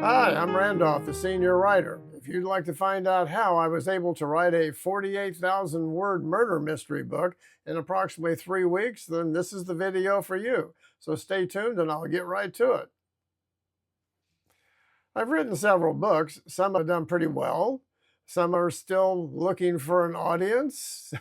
Hi, I'm Randolph, the senior writer. If you'd like to find out how I was able to write a 48,000 word murder mystery book in approximately 3 weeks, then this is the video for you. So stay tuned and I'll get right to it. I've written several books. Some have done pretty well. Some are still looking for an audience.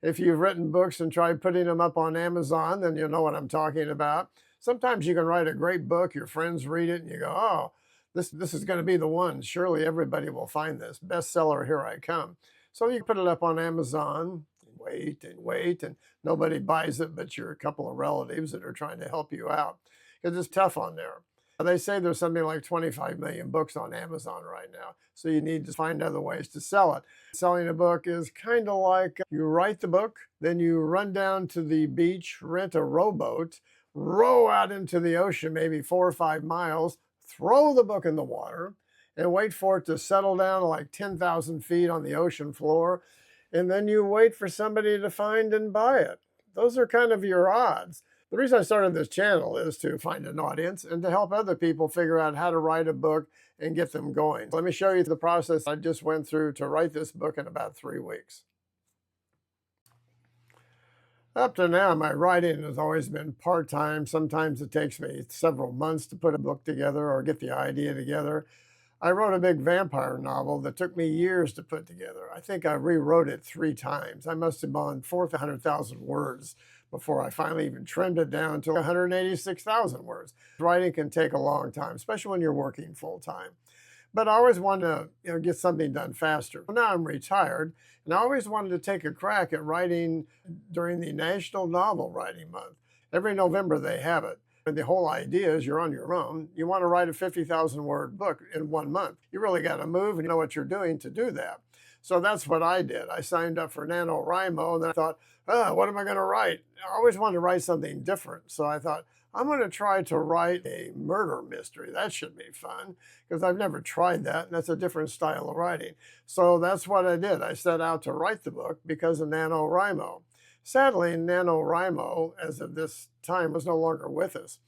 If you've written books and tried putting them up on Amazon, then you'll know what I'm talking about. Sometimes you can write a great book, your friends read it, and you go, oh, this is going to be the one. Surely everybody will find this. Bestseller, here I come. So you put it up on Amazon, and wait, and nobody buys it but your couple of relatives that are trying to help you out. Because it's tough on there. They say there's something like 25 million books on Amazon right now. So you need to find other ways to sell it. Selling a book is kind of like you write the book, then you run down to the beach, rent a rowboat, row out into the ocean, maybe 4 or 5 miles, throw the book in the water, and wait for it to settle down to like 10,000 feet on the ocean floor. And then you wait for somebody to find and buy it. Those are kind of your odds. The reason I started this channel is to find an audience and to help other people figure out how to write a book and get them going. Let me show you the process I just went through to write this book in about 3 weeks. Up to now, my writing has always been part-time. Sometimes it takes me several months to put a book together or get the idea together. I wrote a big vampire novel that took me years to put together. I think I rewrote it 3 times. I must have gone 400,000 words before I finally even trimmed it down to 186,000 words. Writing can take a long time, especially when you're working full time. But I always wanted to get something done faster. Now I'm retired, and I always wanted to take a crack at writing during the National Novel Writing Month. Every November they have it. And the whole idea is you're on your own. You want to write a 50,000 word book in 1 month. You really got to move and know what you're doing to do that. So that's what I did. I signed up for NaNoWriMo, and then I thought, what am I going to write? I always wanted to write something different. So I thought, I'm going to try to write a murder mystery. That should be fun because I've never tried that, and that's a different style of writing. So that's what I did. I set out to write the book because of NaNoWriMo. Sadly, NaNoWriMo, as of this time, was no longer with us.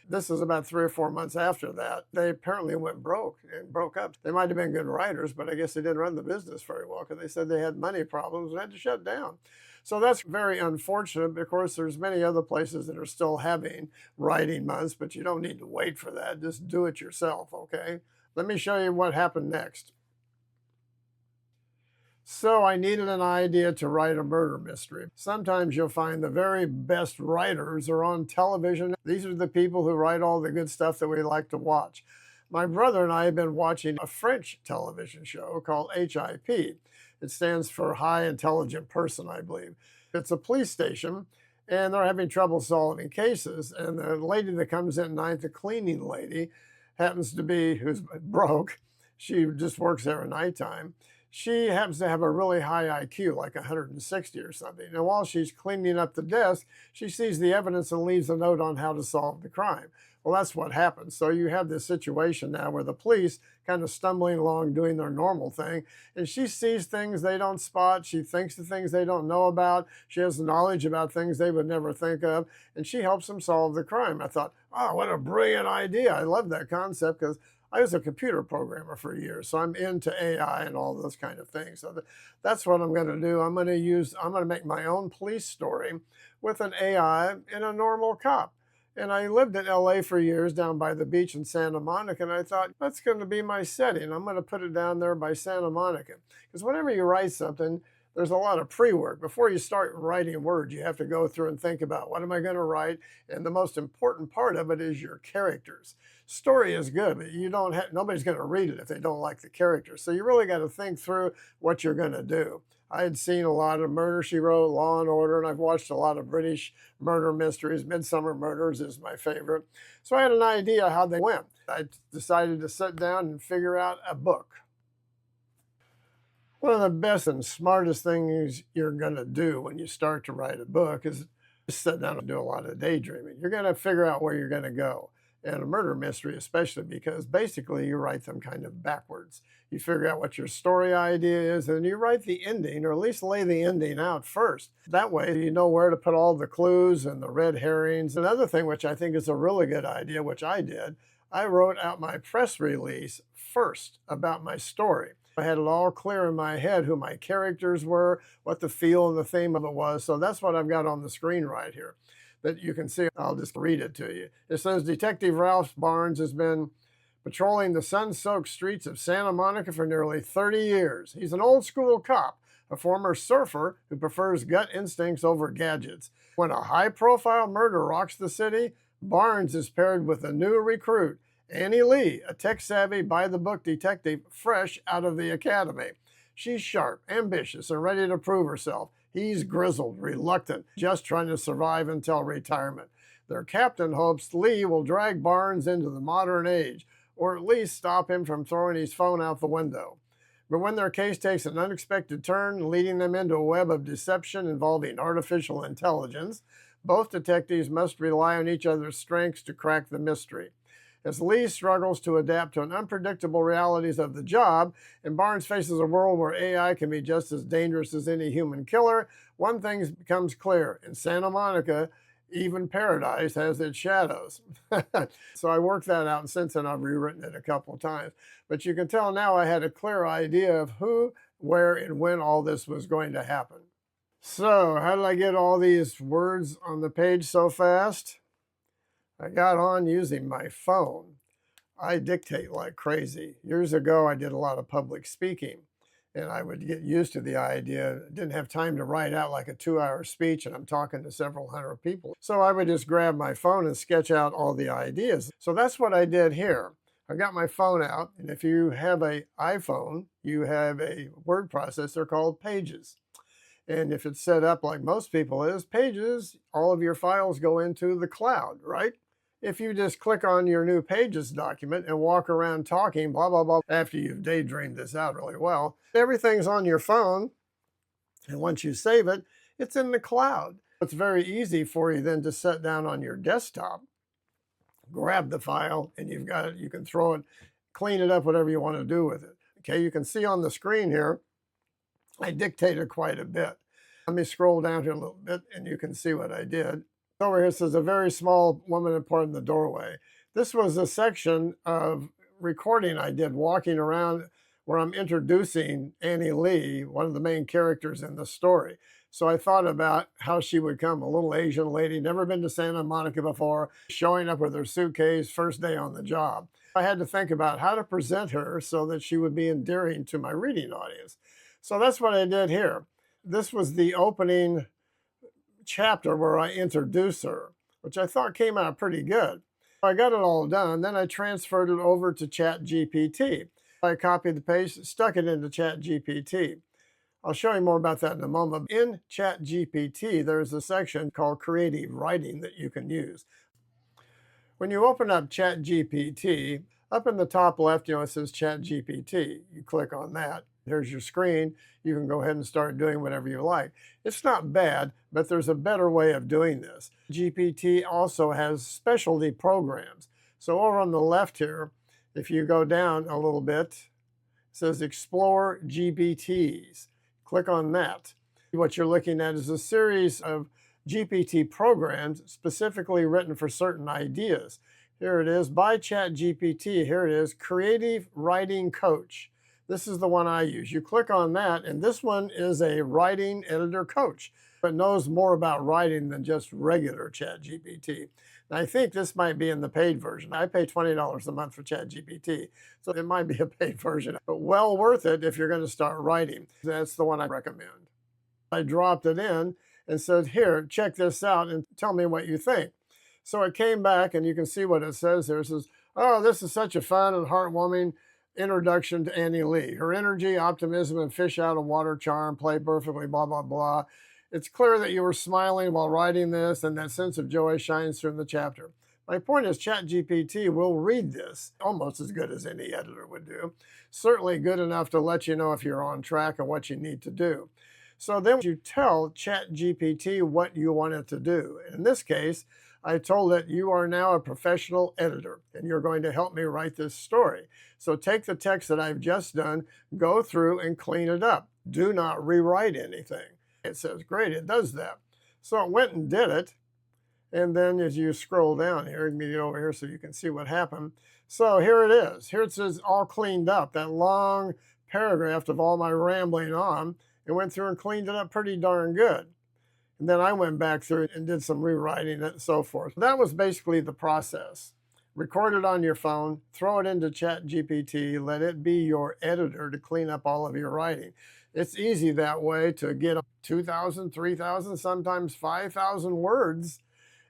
This is about 3 or 4 months after that. They apparently went broke and broke up. They might have been good writers, but I guess they didn't run the business very well because they said they had money problems and had to shut down. So that's very unfortunate. Of course, there's many other places that are still having writing months, but you don't need to wait for that. Just do it yourself, okay? Let me show you what happened next. So I needed an idea to write a murder mystery. Sometimes you'll find the very best writers are on television. These are the people who write all the good stuff that we like to watch. My brother and I have been watching a French television show called HIP. It stands for High Intelligent Person, I believe. It's a police station, and they're having trouble solving cases. And the lady that comes in at night, the cleaning lady, happens to be who's broke. She just works there at nighttime. She happens to have a really high IQ, like 160 or something. And while she's cleaning up the desk, she sees the evidence and leaves a note on how to solve the crime. Well, that's what happens. So you have this situation now where the police kind of stumbling along doing their normal thing, and she sees things they don't spot. She thinks of things they don't know about. She has knowledge about things they would never think of, and she helps them solve the crime. I thought, oh, what a brilliant idea. I love that concept because I was a computer programmer for years, so I'm into AI and all those kind of things. So that's what I'm going to do. I'm going to make my own police story with an AI and a normal cop. And I lived in LA for years down by the beach in Santa Monica, and I thought, that's going to be my setting. I'm going to put it down there by Santa Monica. Because whenever you write something, there's a lot of pre-work. Before you start writing words, you have to go through and think about, what am I going to write? And the most important part of it is your characters. Story is good, but nobody's going to read it if they don't like the characters. So you really got to think through what you're going to do. I had seen a lot of Murder, She Wrote, Law and Order, and I've watched a lot of British murder mysteries. Midsummer Murders is my favorite. So I had an idea how they went. I decided to sit down and figure out a book. One of the best and smartest things you're going to do when you start to write a book is sit down and do a lot of daydreaming. You're going to figure out where you're going to go. And a murder mystery especially, because basically you write them kind of backwards. You figure out what your story idea is, and you write the ending, or at least lay the ending out first. That way you know where to put all the clues and the red herrings. Another thing which I think is a really good idea, which I did, I wrote out my press release first about my story. I had it all clear in my head who my characters were, what the feel and the theme of it was. So that's what I've got on the screen right here that you can see. I'll just read it to you. It says Detective Ralph Barnes has been patrolling the sun-soaked streets of Santa Monica for nearly 30 years. He's an old school cop, a former surfer who prefers gut instincts over gadgets. When a high-profile murder rocks the city, Barnes is paired with a new recruit, Annie Lee, a tech-savvy, by-the-book detective fresh out of the academy. She's sharp, ambitious, and ready to prove herself. He's grizzled, reluctant, just trying to survive until retirement. Their captain hopes Lee will drag Barnes into the modern age, or at least stop him from throwing his phone out the window. But when their case takes an unexpected turn, leading them into a web of deception involving artificial intelligence, both detectives must rely on each other's strengths to crack the mystery. As Lee struggles to adapt to the unpredictable realities of the job, and Barnes faces a world where AI can be just as dangerous as any human killer, one thing becomes clear. In Santa Monica, even paradise has its shadows. So I worked that out, and since then I've rewritten it a couple of times. But you can tell now I had a clear idea of who, where, and when all this was going to happen. So how did I get all these words on the page so fast? I got on using my phone. I dictate like crazy. Years ago, I did a lot of public speaking, and I would get used to the idea. Didn't have time to write out like a 2-hour speech, and I'm talking to several hundred people. So I would just grab my phone and sketch out all the ideas. So that's what I did here. I got my phone out, and if you have an iPhone, you have a word processor called Pages. And if it's set up like most people is, Pages, all of your files go into the cloud, right? If you just click on your new Pages document and walk around talking, blah, blah, blah, after you've daydreamed this out really well, everything's on your phone. And once you save it, it's in the cloud. It's very easy for you then to set down on your desktop, grab the file, and you've got it. You can throw it, clean it up, whatever you want to do with it. Okay, you can see on the screen here, I dictated quite a bit. Let me scroll down here a little bit, and you can see what I did. Over here says a very small woman apart in the doorway. This was a section of recording I did walking around where I'm introducing Annie Lee, one of the main characters in the story. So I thought about how she would come, a little Asian lady, never been to Santa Monica before, showing up with her suitcase, first day on the job. I had to think about how to present her so that she would be endearing to my reading audience. So that's what I did here. This was the opening chapter where I introduce her, which I thought came out pretty good. I got it all done, then I transferred it over to ChatGPT. I copied the page, stuck it into ChatGPT. I'll show you more about that in a moment. In ChatGPT, there's a section called Creative Writing that you can use. When you open up ChatGPT, up in the top left, it says ChatGPT. You click on that. Here's your screen. You can go ahead and start doing whatever you like. It's not bad, but there's a better way of doing this. GPT also has specialty programs. So over on the left here, if you go down a little bit, it says Explore GPTs. Click on that. What you're looking at is a series of GPT programs specifically written for certain ideas. Here it is, by ChatGPT. Here it is, Creative Writing Coach. This is the one I use. You click on that, and this one is a writing editor coach, but knows more about writing than just regular ChatGPT. And I think this might be in the paid version. I pay $20 a month for ChatGPT, so it might be a paid version, but well worth it if you're going to start writing. That's the one I recommend. I dropped it in and said, here, check this out and tell me what you think. So it came back, and you can see what it says here. It says, oh, this is such a fun and heartwarming introduction to Annie Lee. Her energy, optimism, and fish out of water charm play perfectly, blah, blah, blah. It's clear that you were smiling while writing this, and that sense of joy shines through the chapter. My point is ChatGPT will read this almost as good as any editor would do. Certainly good enough to let you know if you're on track and what you need to do. So then you tell ChatGPT what you want it to do. In this case, I told it, you are now a professional editor, and you're going to help me write this story. So take the text that I've just done, go through and clean it up. Do not rewrite anything. It says, great, it does that. So it went and did it. And then as you scroll down here, let me get over here so you can see what happened. So here it is. Here it says all cleaned up. That long paragraph of all my rambling on, it went through and cleaned it up pretty darn good. And then I went back through it and did some rewriting and so forth. That was basically the process. Record it on your phone, throw it into ChatGPT, let it be your editor to clean up all of your writing. It's easy that way to get 2,000, 3,000, sometimes 5,000 words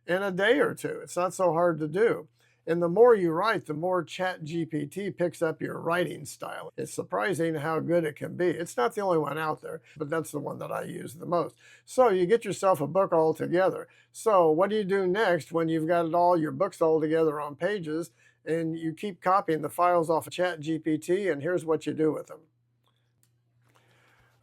in a day or two. It's not so hard to do. And the more you write, the more ChatGPT picks up your writing style. It's surprising how good it can be. It's not the only one out there, but that's the one that I use the most. So you get yourself a book all together. So what do you do next when you've got all your books all together on pages and you keep copying the files off of ChatGPT, and here's what you do with them.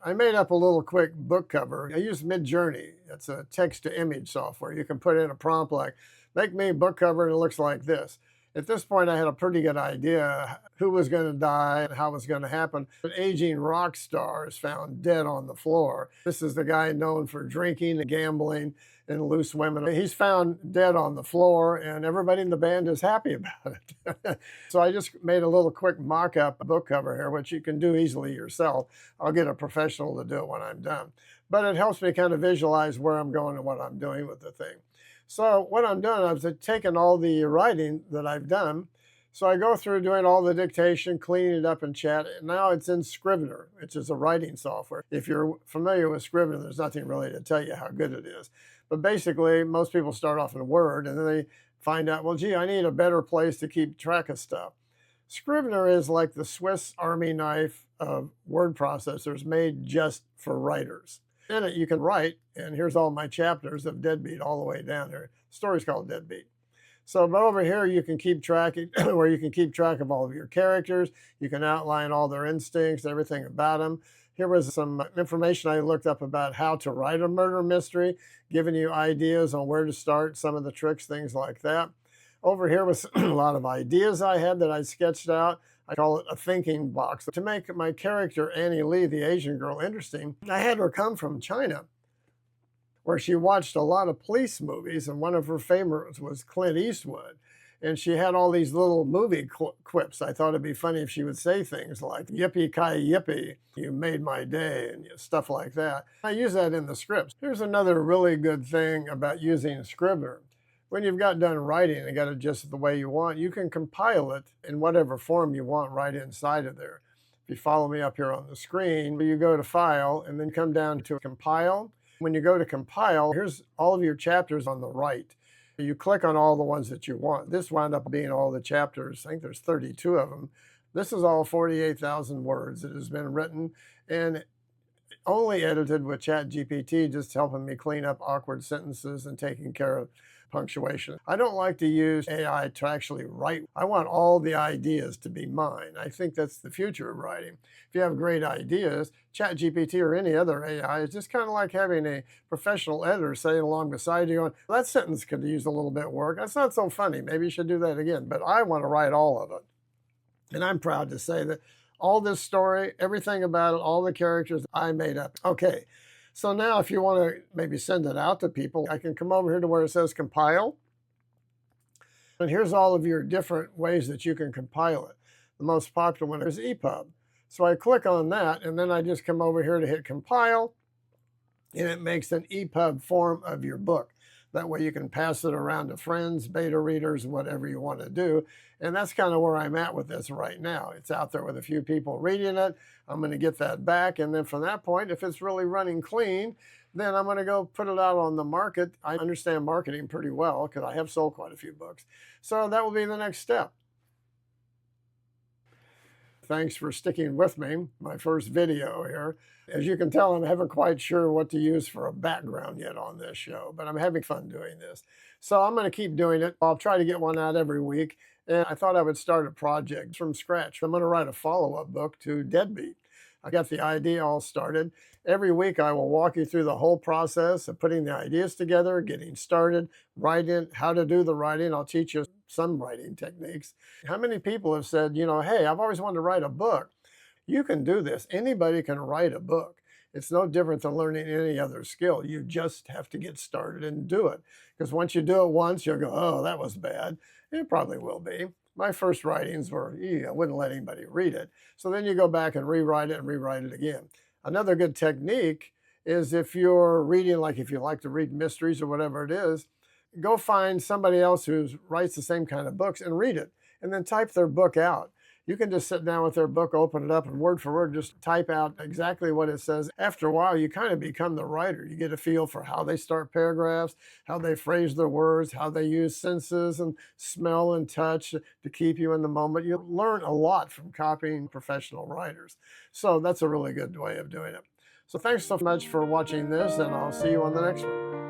I made up a little quick book cover. I use Midjourney. It's a text-to-image software. You can put in a prompt like, make me a book cover and it looks like this. At this point, I had a pretty good idea who was going to die and how it was going to happen. An aging rock star is found dead on the floor. This is the guy known for drinking and gambling and loose women. He's found dead on the floor, and everybody in the band is happy about it. So I just made a little quick mock-up book cover here, which you can do easily yourself. I'll get a professional to do it when I'm done. But it helps me kind of visualize where I'm going and what I'm doing with the thing. So what I'm doing, I've taken all the writing that I've done. So I go through doing all the dictation, cleaning it up in chat. And now it's in Scrivener, which is a writing software. If you're familiar with Scrivener, there's nothing really to tell you how good it is. But basically, most people start off in Word, and then they find out, well, gee, I need a better place to keep track of stuff. Scrivener is like the Swiss Army knife of word processors made just for writers. In it, you can write, and here's all my chapters of Deadbeat all the way down here. The story's called Deadbeat. So, but over here, you can keep track, where you can keep track of all of your characters. You can outline all their instincts, everything about them. Here was some information I looked up about how to write a murder mystery, giving you ideas on where to start, some of the tricks, things like that. Over here was a lot of ideas I had that I sketched out. I call it a thinking box. To make my character, Annie Lee, the Asian girl, interesting, I had her come from China, where she watched a lot of police movies, and one of her favorites was Clint Eastwood. And she had all these little movie quips. I thought it'd be funny if she would say things like, yippee-ki-yippee, you made my day, and stuff like that. I use that in the scripts. Here's another really good thing about using Scrivener. When you've got done writing and got it just the way you want, you can compile it in whatever form you want right inside of there. If you follow me up here on the screen, you go to File and then come down to Compile. When you go to Compile, here's all of your chapters on the right. You click on all the ones that you want. This wound up being all the chapters. I think there's 32 of them. This is all 48,000 words that has been written and only edited with ChatGPT, just helping me clean up awkward sentences and taking care of punctuation. I don't like to use AI to actually write. I want all the ideas to be mine. I think that's the future of writing. If you have great ideas, ChatGPT or any other AI is just kind of like having a professional editor sitting along beside you going, that sentence could use a little bit of work. That's not so funny. Maybe you should do that again. But I want to write all of it. And I'm proud to say that all this story, everything about it, all the characters, I made up. Okay. So now if you want to maybe send it out to people, I can come over here to where it says compile. And here's all of your different ways that you can compile it. The most popular one is EPUB. So I click on that, and then I just come over here to hit compile, and it makes an EPUB form of your book. That way you can pass it around to friends, beta readers, whatever you want to do. And that's kind of where I'm at with this right now. It's out there with a few people reading it. I'm going to get that back. And then from that point, if it's really running clean, then I'm going to go put it out on the market. I understand marketing pretty well because I have sold quite a few books. So that will be the next step. Thanks for sticking with me, my first video here. As you can tell, I haven't quite sure what to use for a background yet on this show, but I'm having fun doing this. So I'm going to keep doing it. I'll try to get one out every week. And I thought I would start a project from scratch. I'm going to write a follow-up book to Deadbeat. I got the idea all started. Every week I will walk you through the whole process of putting the ideas together, getting started, writing, how to do the writing. I'll teach you some writing techniques. How many people have said, you know, hey, I've always wanted to write a book. You can do this. Anybody can write a book. It's no different than learning any other skill. You just have to get started and do it. Because once you do it once, you'll go, oh, that was bad. It probably will be. My first writings were, I wouldn't let anybody read it. So then you go back and rewrite it and rewrite it again. Another good technique is if you're reading, like if you like to read mysteries or whatever it is, go find somebody else who writes the same kind of books and read it, and then type their book out. You can just sit down with their book, open it up, and word for word, just type out exactly what it says. After a while, you kind of become the writer. You get a feel for how they start paragraphs, how they phrase their words, how they use senses and smell and touch to keep you in the moment. You learn a lot from copying professional writers. So that's a really good way of doing it. So thanks so much for watching this, and I'll see you on the next one.